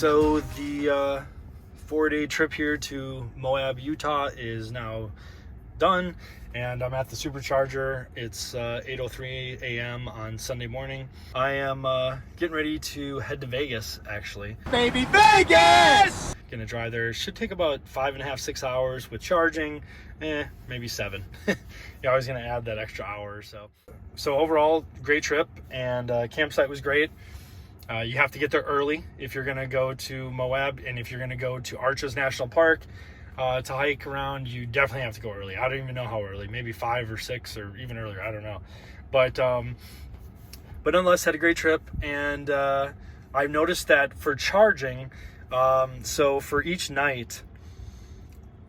So the 4-day trip here to Moab, Utah is now done, and I'm at the Supercharger. It's 8:03 a.m. on Sunday morning. I am getting ready to head to Vegas, actually. Baby Vegas! Gonna drive there. Should take about 5.5, 6 hours with charging. Maybe 7. You're always gonna add that extra hour or so. So overall, great trip, and campsite was great. You have to get there early if you're gonna go to Moab, and if you're gonna go to Arches National Park to hike around, you definitely have to go early. I don't even know how early, maybe 5 or 6 or even earlier, I don't know. But nonetheless, had a great trip, and I've noticed that for charging, so for each night,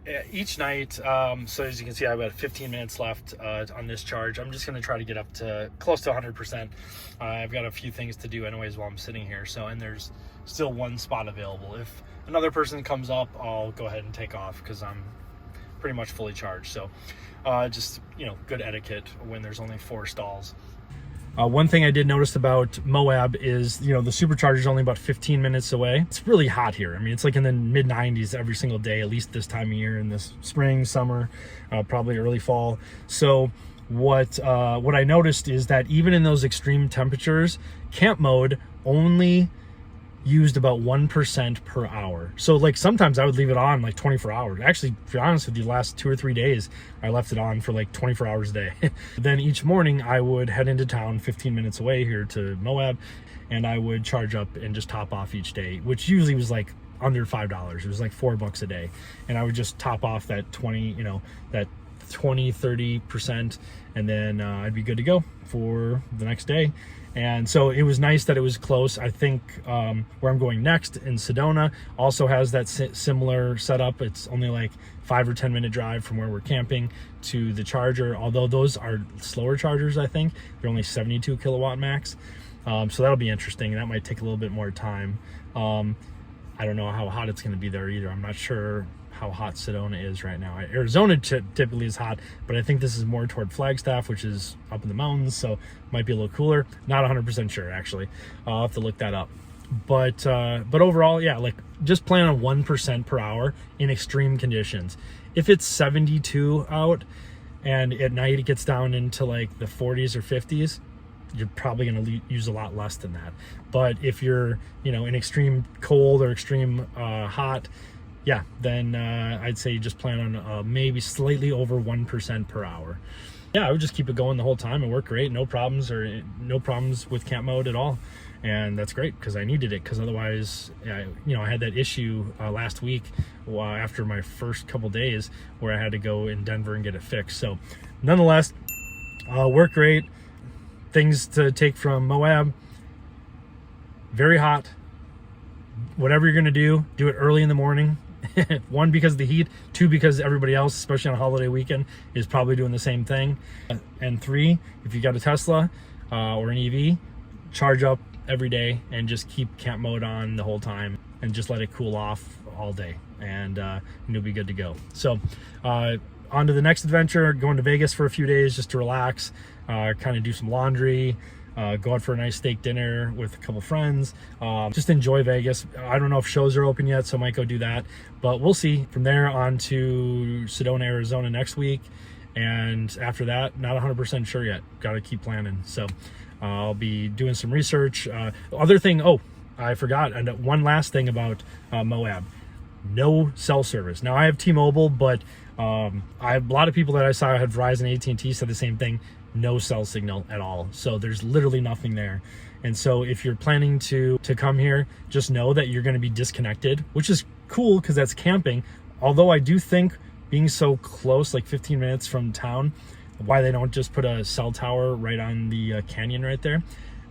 so as you can see, I've got 15 minutes left on this charge. I'm just going to try to get up to close to 100%. I've got a few things to do anyways while I'm sitting here, and there's still one spot available. If another person comes up, I'll go ahead and take off because I'm pretty much fully charged. So just, good etiquette when there's only 4 stalls. One thing I did notice about Moab is, the Supercharger is only about 15 minutes away. It's really hot here. I mean, it's like in the mid 90s every single day, at least this time of year, in this spring, summer, probably early fall. So what I noticed is that even in those extreme temperatures, camp mode only used about 1% per hour. So like sometimes I would leave it on like 24 hours. Actually, to be honest with you, the last 2 or 3 days, I left it on for like 24 hours a day. Then each morning I would head into town 15 minutes away here to Moab, and I would charge up and just top off each day, which usually was like under $5. It was like $4 a day. And I would just top off that 30%, and then I'd be good to go for the next day. And so it was nice that it was close. I think where I'm going next in Sedona also has that similar setup. It's only like 5 or 10 minute drive from where we're camping to the charger, although those are slower chargers. I think they're only 72 kilowatt max. So that'll be interesting. That might take a little bit more time. I don't know how hot it's going to be there either. I'm not sure how hot Sedona is right now. Arizona typically is hot, but I think this is more toward Flagstaff, which is up in the mountains, so might be a little cooler. Not 100% sure, actually. I'll have to look that up. But overall, yeah, like just plan on 1% per hour in extreme conditions. If it's 72 out and at night it gets down into like the 40s or 50s, you're probably going to use a lot less than that. But if you're, in extreme cold or extreme hot, yeah, then I'd say you just plan on maybe slightly over 1% per hour. Yeah, I would just keep it going the whole time. It worked great. No problems with camp mode at all. And that's great because I needed it, because otherwise, I had that issue last week after my first couple days where I had to go in Denver and get it fixed. So nonetheless, worked great. Things to take from Moab: very hot. Whatever you're going to do it early in the morning. 1, because of the heat. 2, because everybody else, especially on a holiday weekend, is probably doing the same thing. And 3, if you got a Tesla or an EV, charge up every day and just keep camp mode on the whole time and just let it cool off all day, and you'll be good to go. So on to the next adventure, going to Vegas for a few days just to relax, kind of do some laundry, go out for a nice steak dinner with a couple friends, just enjoy Vegas. I don't know if shows are open yet, so I might go do that, but we'll see. From there on to Sedona, Arizona next week, and after that, not 100% sure yet. Got to keep planning. So I'll be doing some research. Other thing, I forgot, and one last thing about Moab: no cell service. Now I have T-Mobile, but a lot of people that I saw had Verizon, AT&T said the same thing. No cell signal at all. So there's literally nothing there. And so if you're planning to come here, just know that you're going to be disconnected, which is cool because that's camping. Although I do think being so close, like 15 minutes from town, why they don't just put a cell tower right on the canyon right there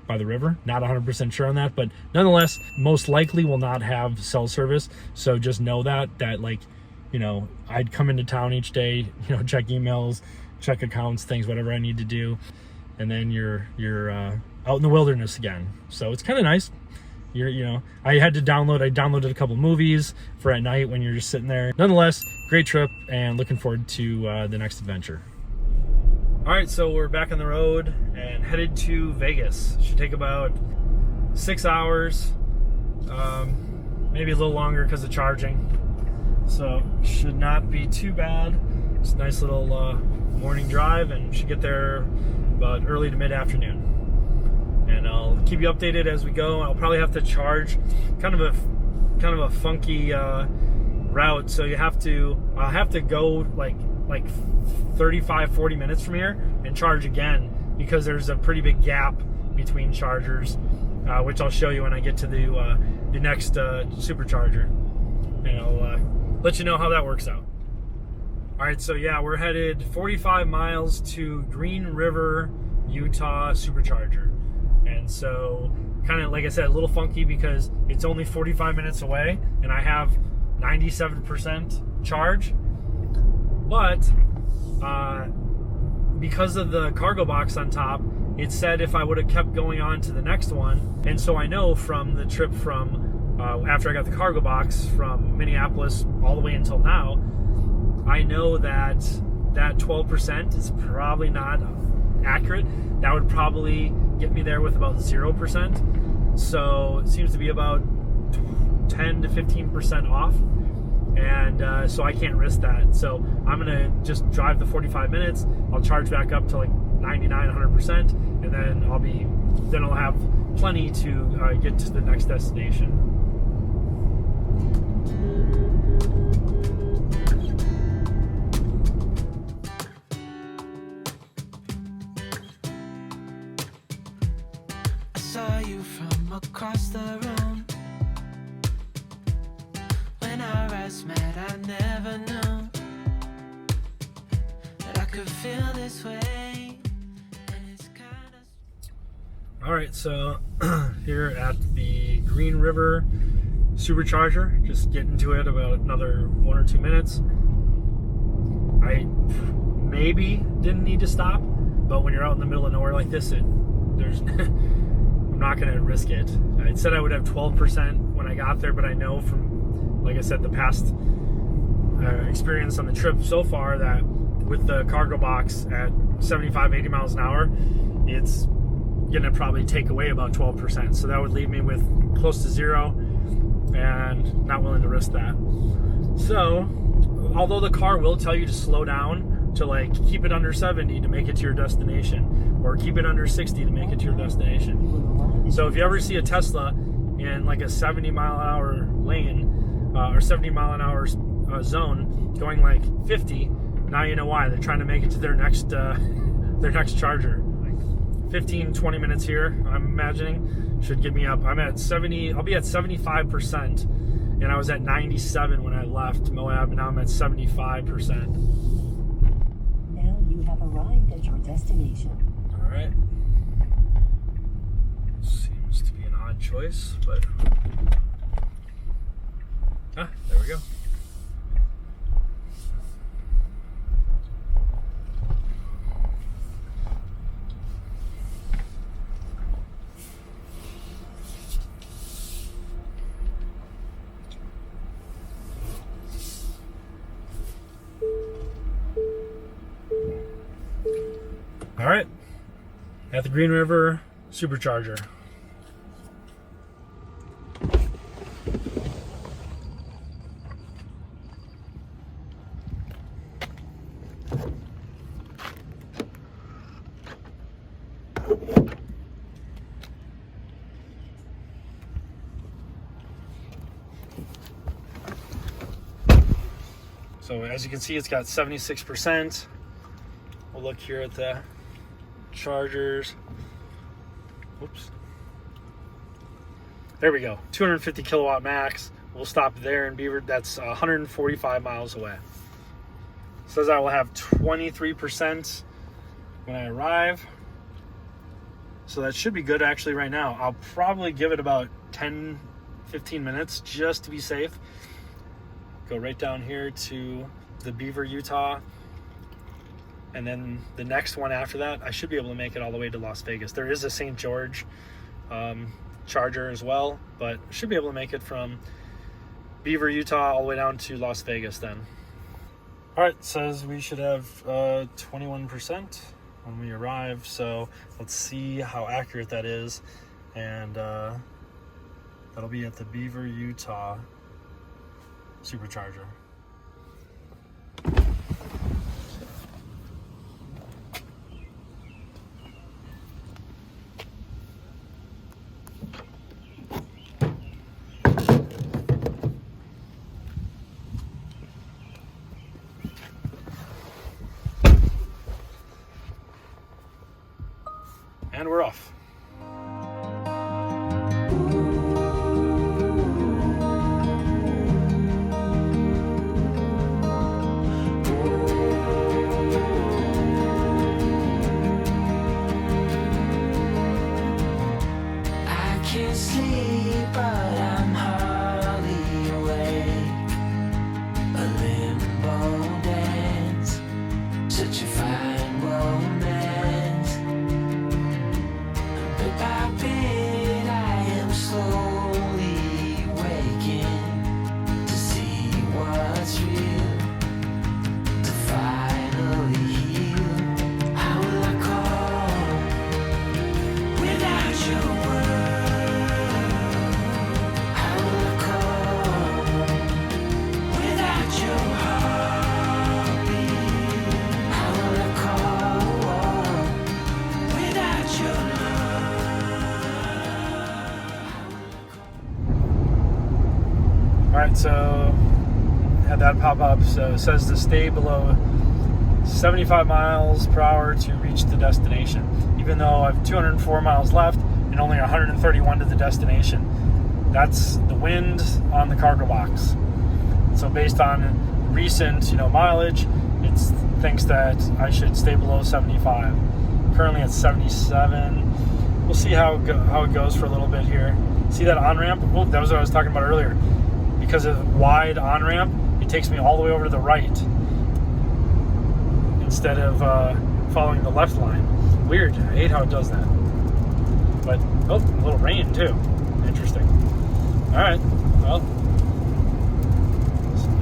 by the river. Not 100% sure on that, but nonetheless, most likely will not have cell service. So just know that like, I'd come into town each day, check emails, check accounts, things, whatever I need to do, and then you're out in the wilderness again. So it's kind of nice. I downloaded a couple movies for at night when you're just sitting there. Nonetheless, great trip, and looking forward to the next adventure. All right, so we're back on the road and headed to Vegas. Should take about 6 hours. maybe a little longer because of charging. So should not be too bad. It's a nice little morning drive, and should get there about early to mid-afternoon. And I'll keep you updated as we go. I'll probably have to charge kind of a funky route. So I'll have to go like 35-40 minutes from here and charge again, because there's a pretty big gap between chargers, which I'll show you when I get to the next supercharger, and I'll let you know how that works out. All right, so yeah, we're headed 45 miles to Green River, Utah Supercharger. And so, kind of like I said, a little funky because it's only 45 minutes away and I have 97% charge. But because of the cargo box on top, it said if I would have kept going on to the next one. And so I know from the trip from after I got the cargo box from Minneapolis all the way until now, I know that 12% is probably not accurate. That would probably get me there with about 0%. So it seems to be about 10 to 15% off. And so I can't risk that. So I'm gonna just drive the 45 minutes. I'll charge back up to like 99, 100%, and then I'll have plenty to get to the next destination. I saw you from across the room. When our eyes met, I never knew that I could feel this way. And it's kind of... All right, so here at the Green River Supercharger, just getting to it about another 1 or 2 minutes. I maybe didn't need to stop, but when you're out in the middle of nowhere like this, I'm not going to risk it. I said I would have 12% when I got there, but I know from, like I said, the past experience on the trip so far that with the cargo box at 75, 80 miles an hour, it's going to probably take away about 12%. So that would leave me with close to zero, and not willing to risk that. So, although the car will tell you to slow down, to like keep it under 70 to make it to your destination, or keep it under 60 to make it to your destination. So if you ever see a Tesla in like a 70 mile an hour lane, or 70 mile an hour zone going like 50, now you know why. They're trying to make it to their next charger. Like 15, 20 minutes here, I'm imagining, should get me up. I'm at 70, I'll be at 75%, and I was at 97 when I left Moab, and now I'm at 75%. Now you have arrived at your destination. All right. Seems to be an odd choice, but there we go. All right, at the Green River Supercharger. So as you can see, it's got 76%. We'll look here at the chargers. Whoops. There we go. 250 kilowatt max. We'll stop there in Beaver. That's 145 miles away. Says I will have 23% when I arrive. So that should be good actually right now. I'll probably give it about 10, 15 minutes just to be safe. Go right down here to the Beaver, Utah. And then the next one after that, I should be able to make it all the way to Las Vegas. There is a St. George charger as well, but should be able to make it from Beaver, Utah, all the way down to Las Vegas then. All right, it says we should have 21% when we arrive. So let's see how accurate that is. And That'll be at the Beaver, Utah Supercharger. And we're off. I can't sleep, but I'm hardly awake. A limbo dance, such a fine romance. Bit by bit, I am slowly waking to see what's real, to finally heal. How will I cope without your word? How will I cope without your heartbeat? How will I cope without your All right, so had that pop up. So it says to stay below 75 miles per hour to reach the destination. Even though I have 204 miles left and only 131 to the destination. That's the wind on the cargo box. So based on recent, mileage, it thinks that I should stay below 75. Currently at 77. We'll see how it goes for a little bit here. See that on-ramp? Oh, that was what I was talking about earlier. Because of wide on-ramp, it takes me all the way over to the right instead of following the left line. Weird. I hate how it does that. But, oh, a little rain too. Interesting. All right. Well,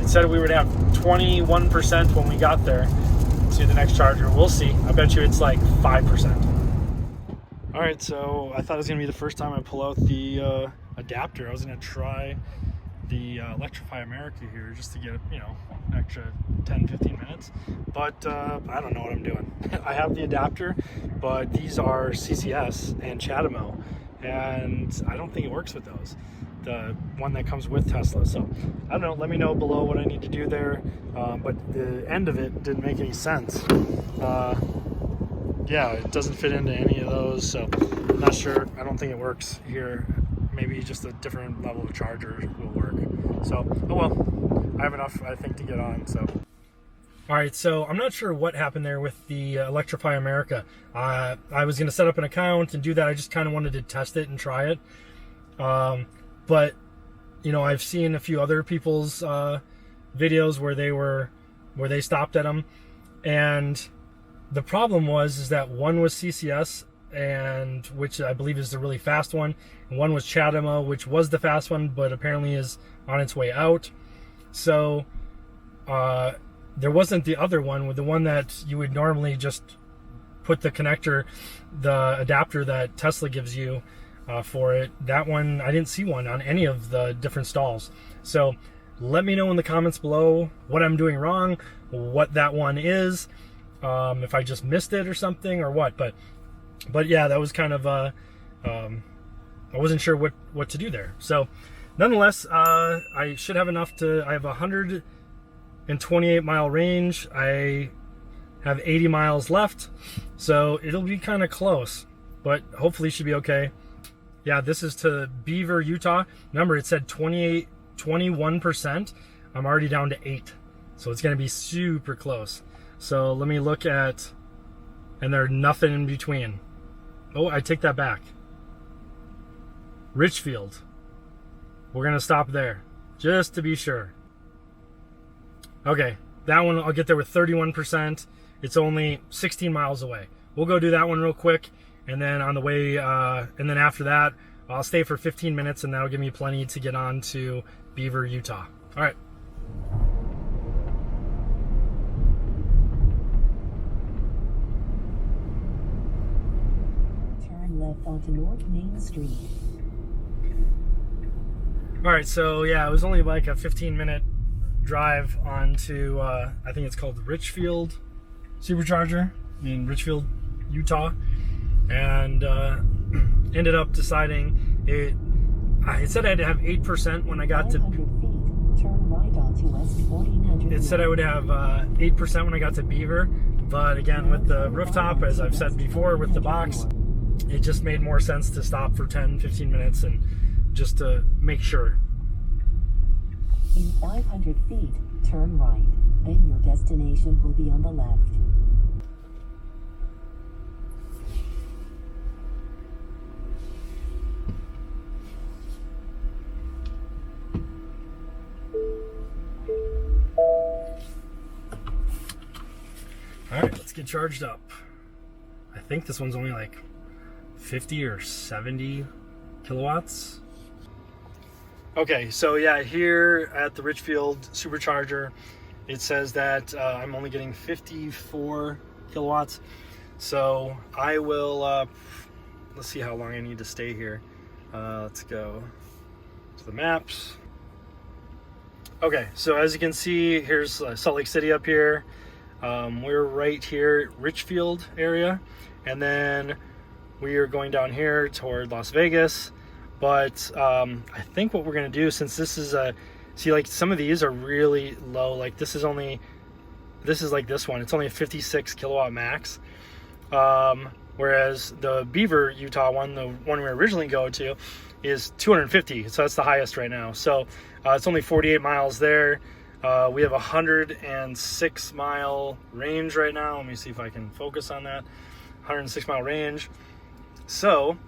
it said we would have 21% when we got there to the next charger. We'll see. I bet you it's like 5%. All right, so I thought it was going to be the first time I pull out the adapter. I was going to try the Electrify America here just to get, an extra 10-15 minutes. But I don't know what I'm doing. I have the adapter, but these are CCS and CHAdeMO, and I don't think it works with those. The one that comes with Tesla. So I don't know. Let me know below what I need to do there. But the end of it didn't make any sense. Yeah, it doesn't fit into any of those. So I'm not sure. I don't think it works here. Maybe just a different level of charger will work. So, oh well. I have enough, I think, to get on. So. All right, so I'm not sure what happened there with the Electrify America. I was going to set up an account and do that. I just kind of wanted to test it and try it. But, I've seen a few other people's videos where they stopped at them. And the problem is that one was CCS, and which I believe is the really fast one. And one was CHAdeMO, which was the fast one, but apparently is on its way out. So there wasn't the other one, with the one that you would normally just put the connector, the adapter that Tesla gives you for it. That one, I didn't see one on any of the different stalls. So let me know in the comments below what I'm doing wrong, what that one is, if I just missed it or something or what. But yeah, that was kind of I wasn't sure what to do there. So nonetheless, I should have enough I have 128 mile range. I have 80 miles left, so it'll be kind of close, but hopefully should be okay. Yeah, this is to Beaver, Utah. Remember, it said 21%. I'm already down to 8, so it's going to be super close. So let me look at, and there's nothing in between. Oh, I take that back. Richfield. We're going to stop there, just to be sure. Okay, that one I'll get there with 31%. It's only 16 miles away. We'll go do that one real quick, and then on the way, and then after that, I'll stay for 15 minutes, and that'll give me plenty to get on to Beaver, Utah. All right. Turn left onto North Main Street. All right, so yeah, it was only like a 15-minute drive onto, I think it's called the Richfield Supercharger in Richfield, Utah, and ended up deciding it said I had to have 8% when I got to. 500 feet, turn right onto West 1400. It said I would have 8% when I got to Beaver, but again, with the rooftop, as I've said before, with the box, it just made more sense to stop for 10-15 minutes and just to make sure. In 500 feet, turn right. Then your destination will be on the left. All right, let's get charged up. I think this one's only like 50 or 70 kilowatts. Okay, so yeah, here at the Richfield Supercharger, it says that I'm only getting 54 kilowatts. So I will, let's see how long I need to stay here. Let's go to the maps. Okay, so as you can see, here's Salt Lake City up here. We're right here, Richfield area, and then we are going down here toward Las Vegas. But I think what we're gonna do, since this is see, like some of these are really low. Like this is like this one. It's only a 56 kilowatt max. Whereas the Beaver, Utah one, the one we originally go to, is 250. So that's the highest right now. So it's only 48 miles there. We have a 106 mile range right now. Let me see if I can focus on that. 106 mile range. So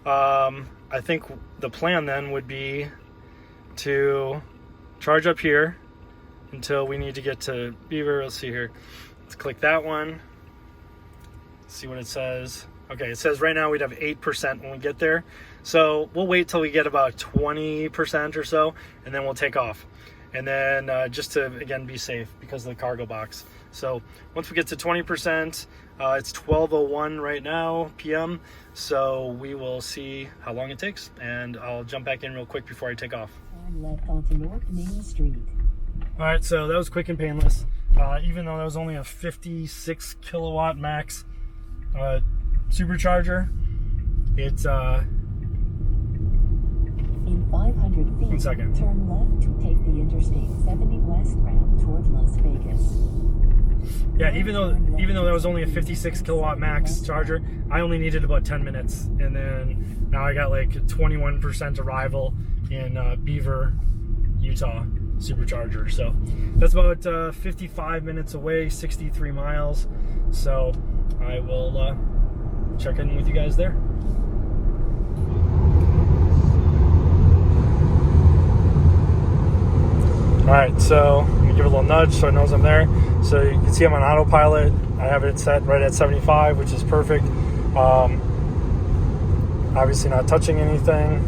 I think the plan then would be to charge up here until we need to get to Beaver. Let's see here. Let's click that one. See what it says. Okay, it says right now we'd have 8% when we get there. So we'll wait till we get about 20% or so, and then we'll take off. And then just to, again, be safe because of the cargo box. So once we get to 20%, it's 12:01 right now, p.m. So we will see how long it takes, and I'll jump back in real quick before I take off. Turn left onto North Main Street. All right, so that was quick and painless. Even though that was only a 56 kilowatt max supercharger, it's In 500 feet, 1 second. turn left to take the Interstate 70 west ramp toward Las Vegas. Yeah, even though that was only a 56 kilowatt max charger, I only needed about 10 minutes, and then now I got like 21% arrival in Beaver, Utah Supercharger. So that's about 55 minutes away, 63 miles. So I will check in with you guys there. All right, so let me give it a little nudge so it knows I'm there. So you can see I'm on autopilot. I have it set right at 75, which is perfect. Obviously not touching anything,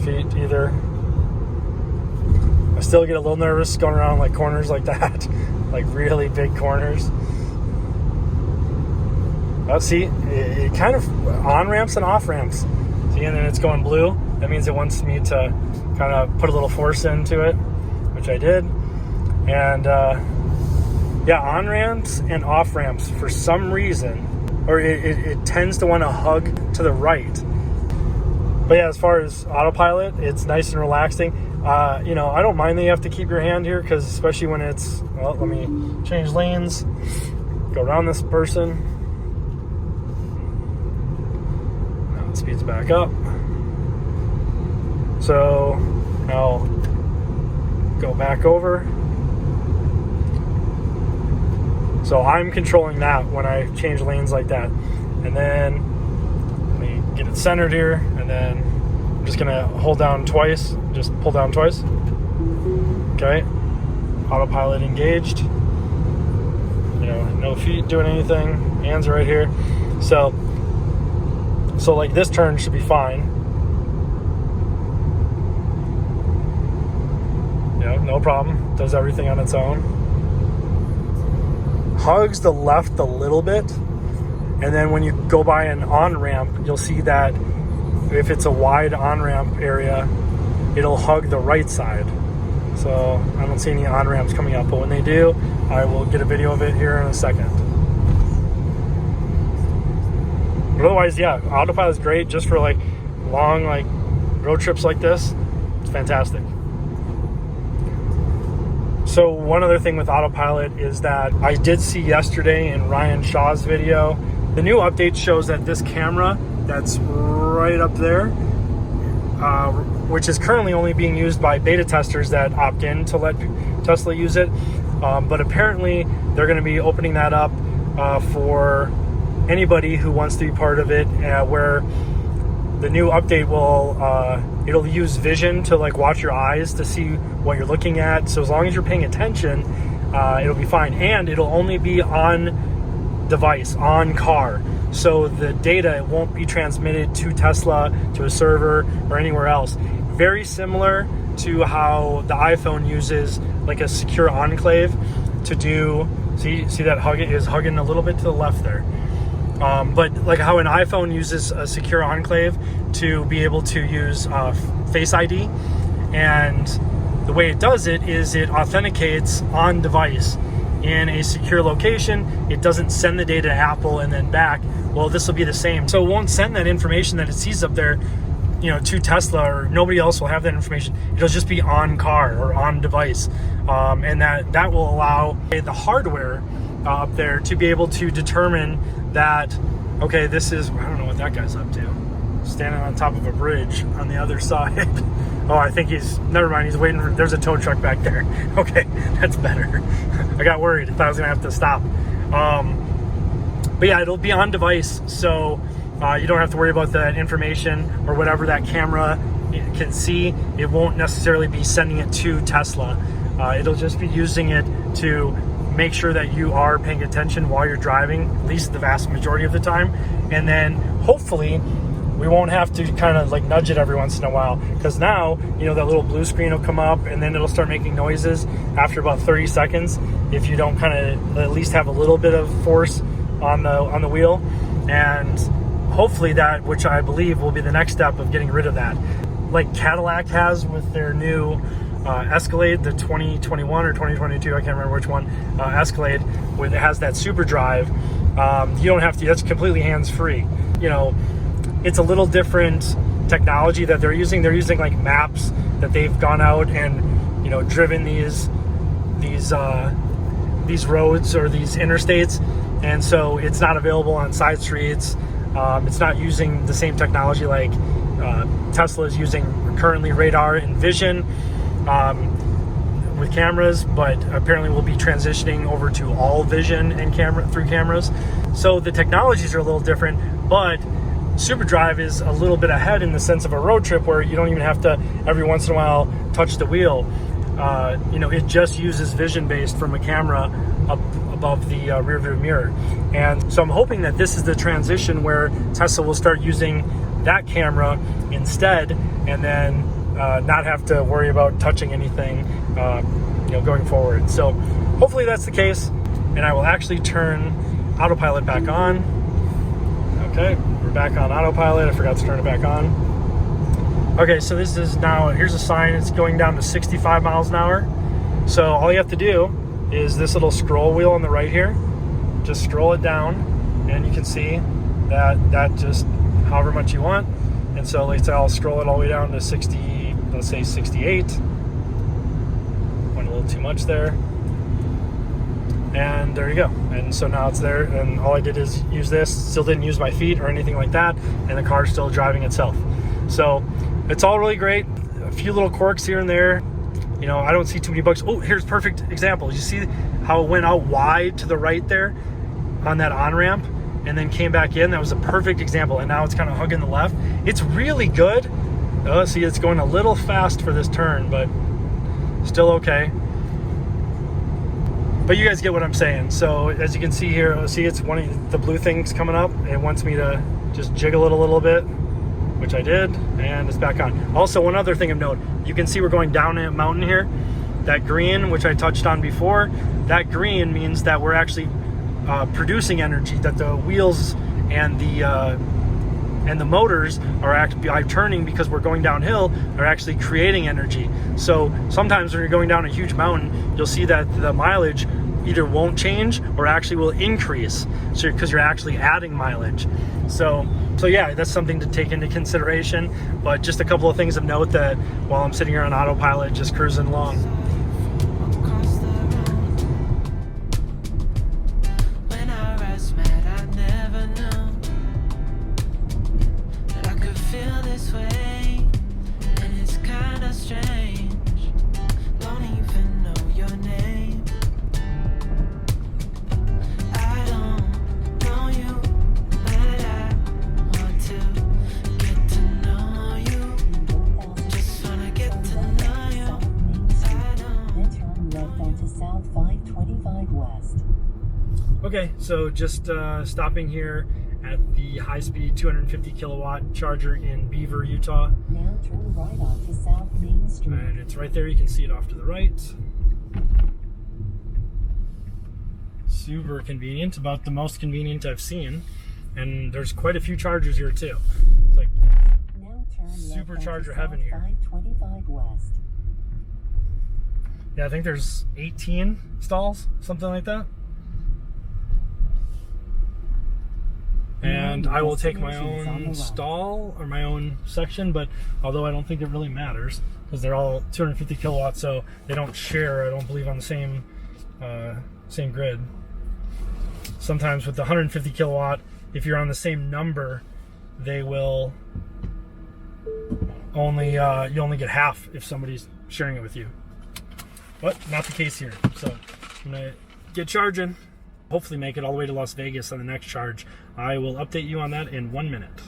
feet either. I still get a little nervous going around like corners like that, like really big corners. Oh, see, it kind of on ramps and off ramps. See, and then it's going blue. That means it wants me to kind of put a little force into it, which I did. And yeah, on ramps and off ramps for some reason, or it tends to want to hug to the right. But yeah, as far as autopilot, it's nice and relaxing. You know, I don't mind that you have to keep your hand here, because especially when it's, well, let me change lanes, go around this person. Now it speeds back up. So now go back over. So I'm controlling that when I change lanes like that. And then let me get it centered here, and then I'm just gonna hold down twice, just pull down twice. Okay, autopilot engaged. You know, no feet doing anything, hands are right here. So like this turn should be fine. Yeah, no problem, does everything on its own. Hugs the left a little bit, and then when you go by an on-ramp, you'll see that if it's a wide on-ramp area, it'll hug the right side. So I don't see any on-ramps coming up, but when they do, I will get a video of it here in a second. But otherwise, yeah, Autopilot is great just for like long like road trips like this. It's fantastic. So one other thing with Autopilot is that I did see yesterday in Ryan Shaw's video, the new update shows that this camera that's right up there, which is currently only being used by beta testers that opt in to let Tesla use it, but apparently they're going to be opening that up for anybody who wants to be part of it, where the new update will it'll use vision to like watch your eyes to see what you're looking at. So as long as you're paying attention, it'll be fine, and it'll only be on device, on car. So the data, it won't be transmitted to Tesla, to a server, or anywhere else. Very similar to how the iPhone uses like a secure enclave to do. See that hug is hugging a little bit to the left there. But like how an iPhone uses a secure enclave to be able to use Face ID, and the way it does it is it authenticates on device in a secure location. It doesn't send the data to Apple and then back. Well, this will be the same. So it won't send that information that it sees up there, to Tesla, or nobody else will have that information. It'll just be on car or on device, and that will allow the hardware up there to be able to determine that, okay, this is, I don't know what that guy's up to, standing on top of a bridge on the other side. Oh, I think never mind, he's waiting for, there's a tow truck back there. Okay, that's better. I got worried, I thought I was gonna have to stop. But yeah, it'll be on device, so you don't have to worry about that information or whatever that camera can see. It won't necessarily be sending it to Tesla. It'll just be using it to make sure that you are paying attention while you're driving, at least the vast majority of the time. And then hopefully we won't have to kind of like nudge it every once in a while, because now, that little blue screen will come up and then it'll start making noises after about 30 seconds if you don't kind of at least have a little bit of force on the wheel. And hopefully that, which I believe will be the next step of getting rid of that, like Cadillac has with their new Escalade, the 2021 or 2022, I can't remember which one, Escalade, where it has that super drive. You don't have to, that's completely hands-free. It's a little different technology that they're using. They're using like maps that they've gone out and, driven these roads or these interstates. And so it's not available on side streets. It's not using the same technology like Tesla is using currently, radar and vision with cameras, but apparently we'll be transitioning over to all vision and through cameras. So the technologies are a little different, but SuperDrive is a little bit ahead in the sense of a road trip where you don't even have to every once in a while touch the wheel. It just uses vision based from a camera up above the rear view mirror. And so I'm hoping that this is the transition where Tesla will start using that camera instead, and then not have to worry about touching anything going forward. So hopefully that's the case, and I will actually turn Autopilot back on. Okay, we're back on Autopilot. I forgot to turn it back on. Okay, so this is now, here's a sign, it's going down to 65 miles an hour. So all you have to do is this little scroll wheel on the right here, just scroll it down, and you can see that just however much you want. And so let's say I'll scroll it all the way down to 60, let's say 68. Went a little too much there. And there you go. And so now it's there, and all I did is use this, still didn't use my feet or anything like that, and the car's still driving itself. So it's all really great. A few little quirks here and there. I don't see too many bugs. Oh, here's a perfect example. You see how it went out wide to the right there on that on-ramp and then came back in? That was a perfect example. And now it's kind of hugging the left. It's really good. Oh, see, it's going a little fast for this turn, but still okay. But you guys get what I'm saying. So as you can see here, see it's one of the blue things coming up. It wants me to just jiggle it a little bit, which I did, and it's back on. Also, one other thing of note, you can see we're going down a mountain here. That green, which I touched on before, that green means that we're actually producing energy, that the wheels and the and the motors are actually turning because we're going downhill, are actually creating energy. So sometimes when you're going down a huge mountain, you'll see that the mileage either won't change or actually will increase, so because you're actually adding mileage. So yeah, that's something to take into consideration. But just a couple of things of note that while I'm sitting here on autopilot just cruising along. across the road. When our eyes met, I never knew that I could feel this way, and it's kinda strange. Don't even know your name. I don't know you, but I want to get to know you. Just wanna get to know you. I don't. Then turn left onto South 525 West. Okay, so just stopping here at the high-speed 250 kilowatt charger in Beaver, Utah. Now turn right onto South Main Street. And it's right there, you can see it off to the right. Super convenient, about the most convenient I've seen. And there's quite a few chargers here too. It's like Now turn left Supercharger onto heaven South here. 525 West. Yeah, I think there's 18 stalls, something like that. And I will take my own stall or my own section, but although I don't think it really matters because they're all 250 kilowatts, so they don't share, I don't believe, on the same grid. Sometimes with the 150 kilowatt, if you're on the same number, they will only you only get half if somebody's sharing it with you. But not the case here. So I'm gonna get charging. Hopefully make it all the way to Las Vegas on the next charge. I will update you on that in 1 minute.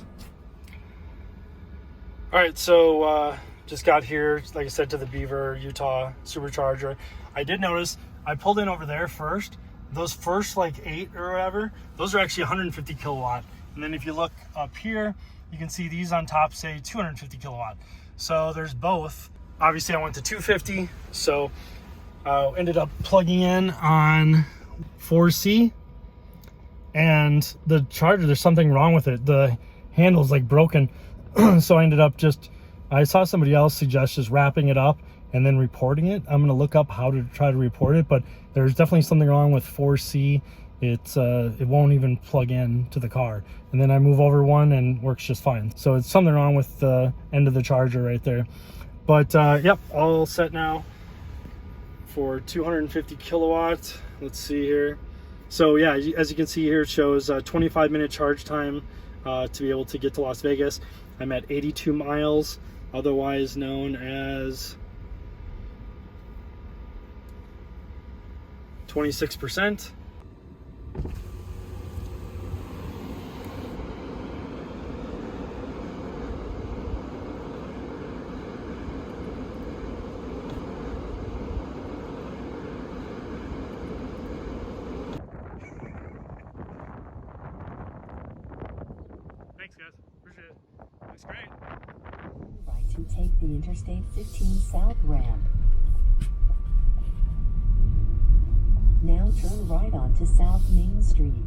All right, so just got here, like I said, to the Beaver, Utah Supercharger. I did notice I pulled in over there first. Those first like 8 or whatever, those are actually 150 kilowatt. And then if you look up here, you can see these on top say 250 kilowatt. So there's both. Obviously I went to 250, so ended up plugging in on 4C, and the charger, there's something wrong with it. The handle's like broken. So I ended up I saw somebody else suggest just wrapping it up and then reporting it. I'm gonna look up how to try to report it, but there's definitely something wrong with 4C. It won't even plug in to the car. And then I move over one and works just fine. So it's something wrong with the end of the charger right there. But yep, all set now for 250 kilowatts. Let's see here. So yeah, as you can see here, it shows 25-minute charge time to be able to get to Las Vegas. I'm at 82 miles, otherwise known as 26%. Thanks guys, appreciate it. Looks great. Right to take the Interstate 15 South ramp. Now turn right onto South Main Street.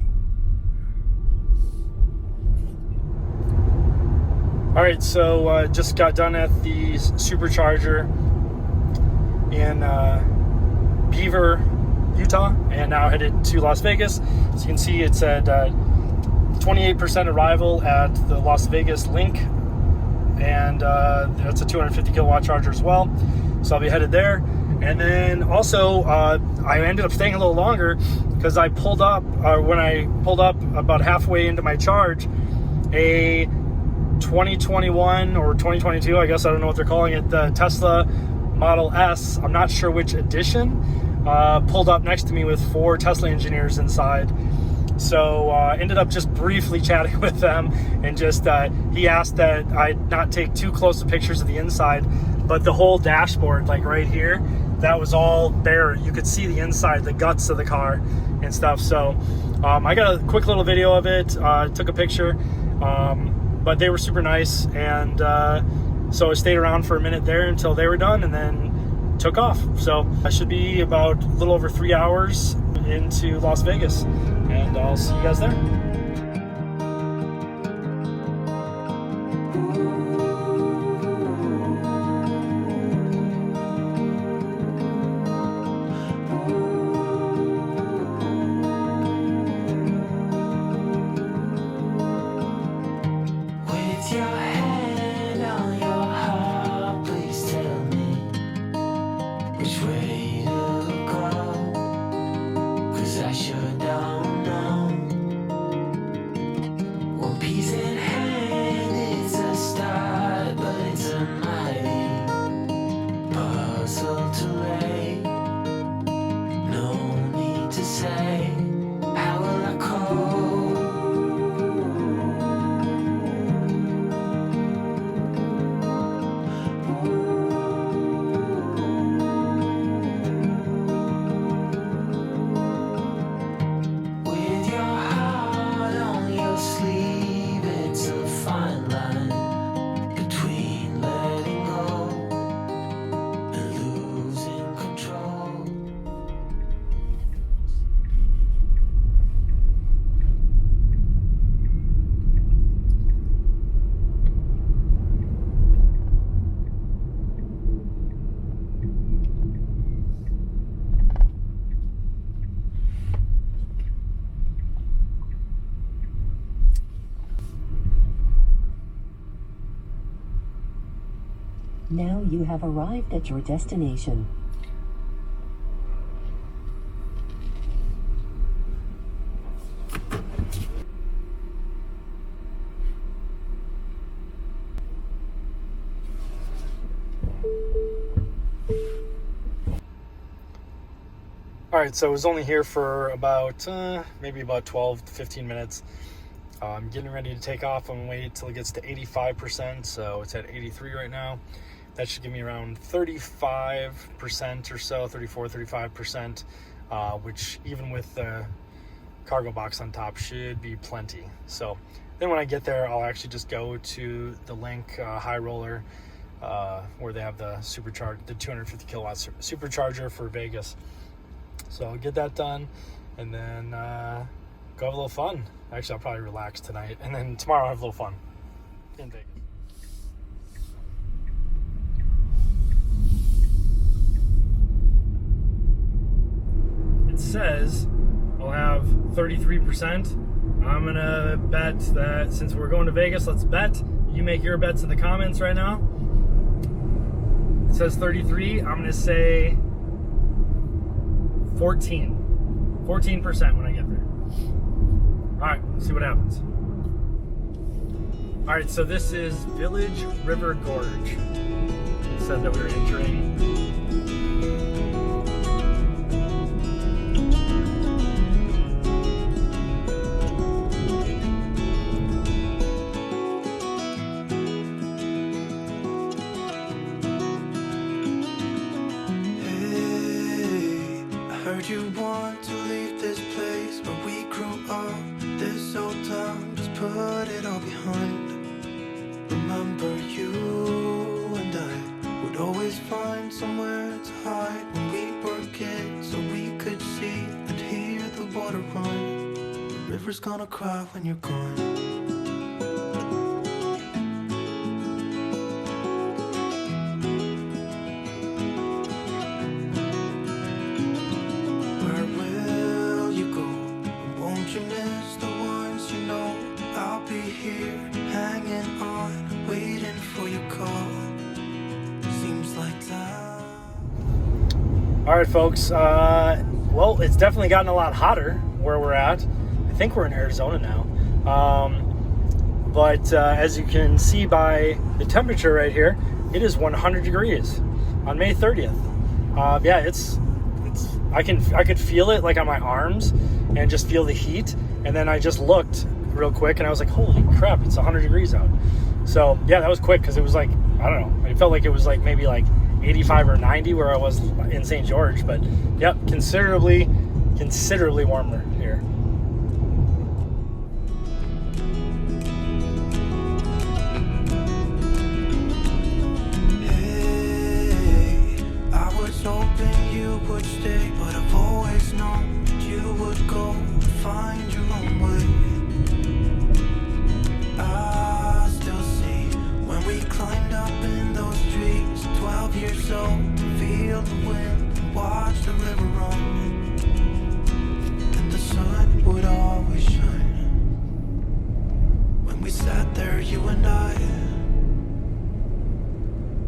All right, so just got done at the Supercharger in Beaver, Utah, and now headed to Las Vegas. As you can see, it's at 28% arrival at the Las Vegas link, and that's a 250 kilowatt charger as well. So I'll be headed there. And then also, I ended up staying a little longer because I pulled up, when I pulled up about halfway into my charge, a 2021 or 2022, I guess, I don't know what they're calling it, the Tesla Model S, I'm not sure which edition, pulled up next to me with 4 Tesla engineers inside. So ended up just briefly chatting with them, and just he asked that I not take too close of pictures of the inside, but the whole dashboard, like right here, that was all bare. You could see the inside, the guts of the car and stuff. So I got a quick little video of it, took a picture, but they were super nice, and so I stayed around for a minute there until they were done, and then took off. So I should be about a little over 3 hours into Las Vegas, and I'll see you guys there. Now you have arrived at your destination. All right, so I was only here for about maybe about 12 to 15 minutes. I'm getting ready to take off. I'm gonna wait till it gets to 85%, so it's at 83 right now. That should give me around 35% or so, 34, 35%, which even with the cargo box on top should be plenty. So then when I get there, I'll actually just go to the Link high roller where they have the supercharger, the 250 kilowatt supercharger for Vegas. So I'll get that done and then go have a little fun. Actually, I'll probably relax tonight and then tomorrow I'll have a little fun in Vegas. It says I'll have 33%. I'm gonna bet that since we're going to Vegas, let's bet. You make your bets in the comments right now. It says 33. I'm gonna say 14% when I get there. All right, see what happens. All right, so this is Village River Gorge. It said that we were entering. You want to leave this place where we grew up, this old town, just put it all behind. Remember you and I would always find somewhere to hide when we were kids, so we could see and hear the water run. The river's gonna cry when you're gone. All right, folks. Well, it's definitely gotten a lot hotter where we're at. I think we're in Arizona now. But as you can see by the temperature right here, it is 100 degrees on May 30th. Yeah, it's. I could feel it like on my arms and just feel the heat. And then I just looked real quick and I was like, holy crap, it's 100 degrees out. So yeah, that was quick because it was like, I don't know. It felt like it was like maybe like 85 or 90 where I was in St. George, but yep, considerably warmer here. Hey, I was hoping you would stay, but I've always known that you would go and find your own way. I still see when we climbed up in those trees, 12 years old, to feel the wind and watch the river run. And the sun would always shine when we sat there, you and I.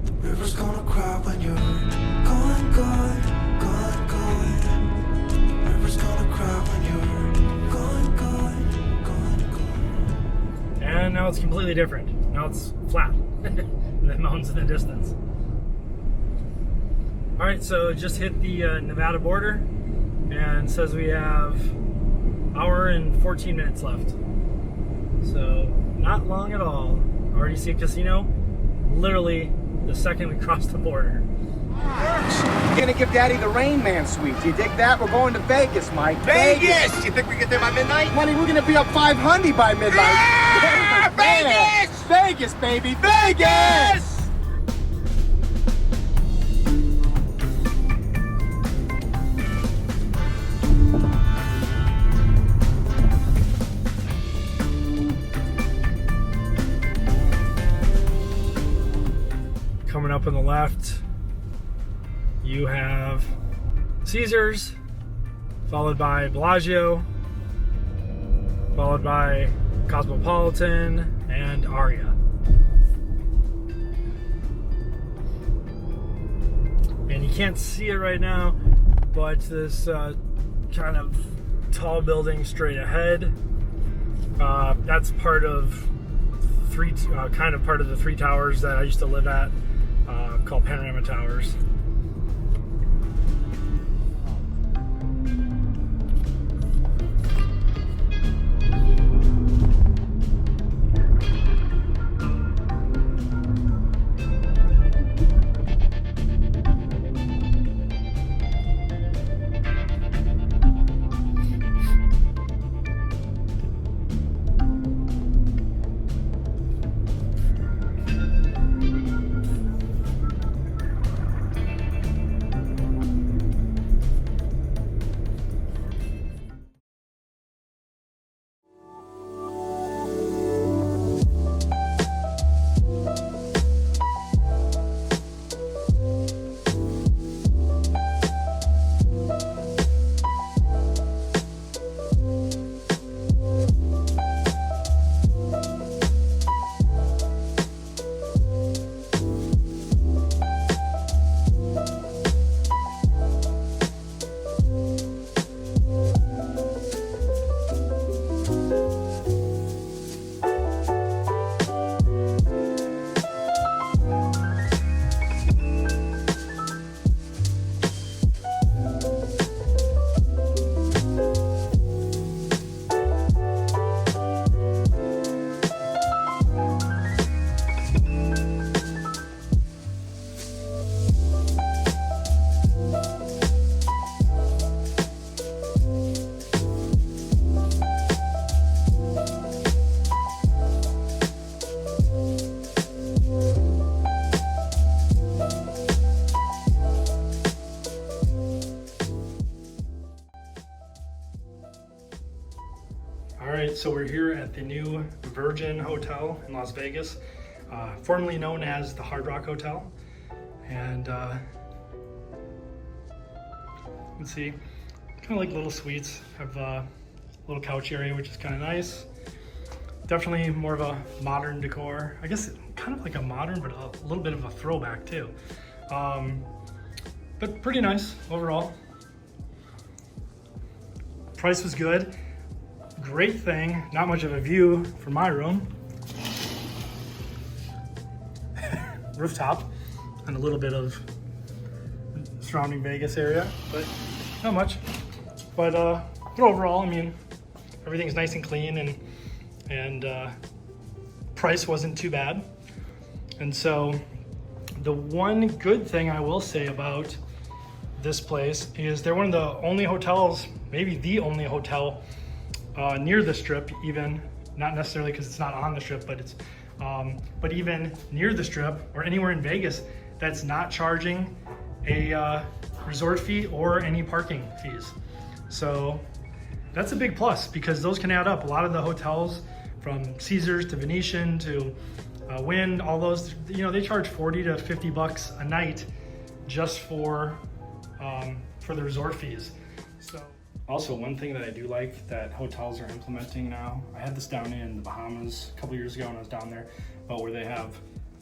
The river's gonna cry when you're gone, gone, gone, gone. The river's gonna cry when you're gone, gone, gone, gone. And now it's completely different. Now it's flat. And the mountains in the distance. All right, so just hit the Nevada border and says we have an hour and 14 minutes left. So not long at all. Already see a casino literally the second we cross the border. We're gonna give Daddy the Rain Man suite. Do you dig that? We're going to Vegas, Mike. Vegas! You think we get there by midnight? Money, we're gonna be up 500 by midnight. Ah, Vegas! Vegas, baby, Vegas! Coming up on the left, you have Caesars, followed by Bellagio, followed by Cosmopolitan and Aria. And you can't see it right now, but this kind of tall building straight ahead, that's part of part of the 3 towers that I used to live at, called Panorama Towers. Alright, so we're here at the new Virgin Hotel in Las Vegas, formerly known as the Hard Rock Hotel. And let's see, kind of like little suites, have a little couch area, which is kind of nice. Definitely more of a modern decor. I guess kind of like a modern, but a little bit of a throwback too. But pretty nice overall. Price was good. Great thing, not much of a view from my room. Rooftop and a little bit of surrounding Vegas area, but not much. But overall, I mean, everything's nice and clean, and price wasn't too bad. And so the one good thing I will say about this place is they're one of the only hotels, maybe the only hotel near the Strip, even not necessarily because it's not on the Strip, but it's but even near the Strip or anywhere in Vegas that's not charging a resort fee or any parking fees. So that's a big plus because those can add up. A lot of the hotels, from Caesars to Venetian to Wynn, all those, you know, they charge 40 to 50 bucks a night just for the resort fees. So. Also, one thing that I do like that hotels are implementing now, I had this down in the Bahamas a couple years ago when I was down there, but where they have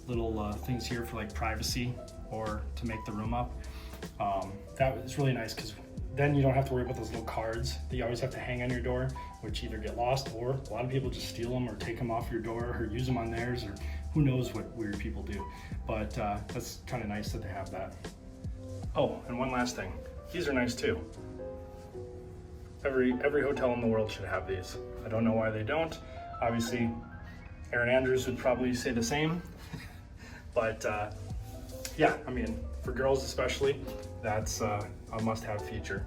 little things here for like privacy or to make the room up. That was really nice because then you don't have to worry about those little cards that you always have to hang on your door, which either get lost or a lot of people just steal them or take them off your door or use them on theirs, or who knows what weird people do. But that's kind of nice that they have that. Oh, and one last thing. These are nice too. Every hotel in the world should have these. I don't know why they don't. Obviously, Aaron Andrews would probably say the same. But yeah, I mean, for girls especially, that's a must-have feature.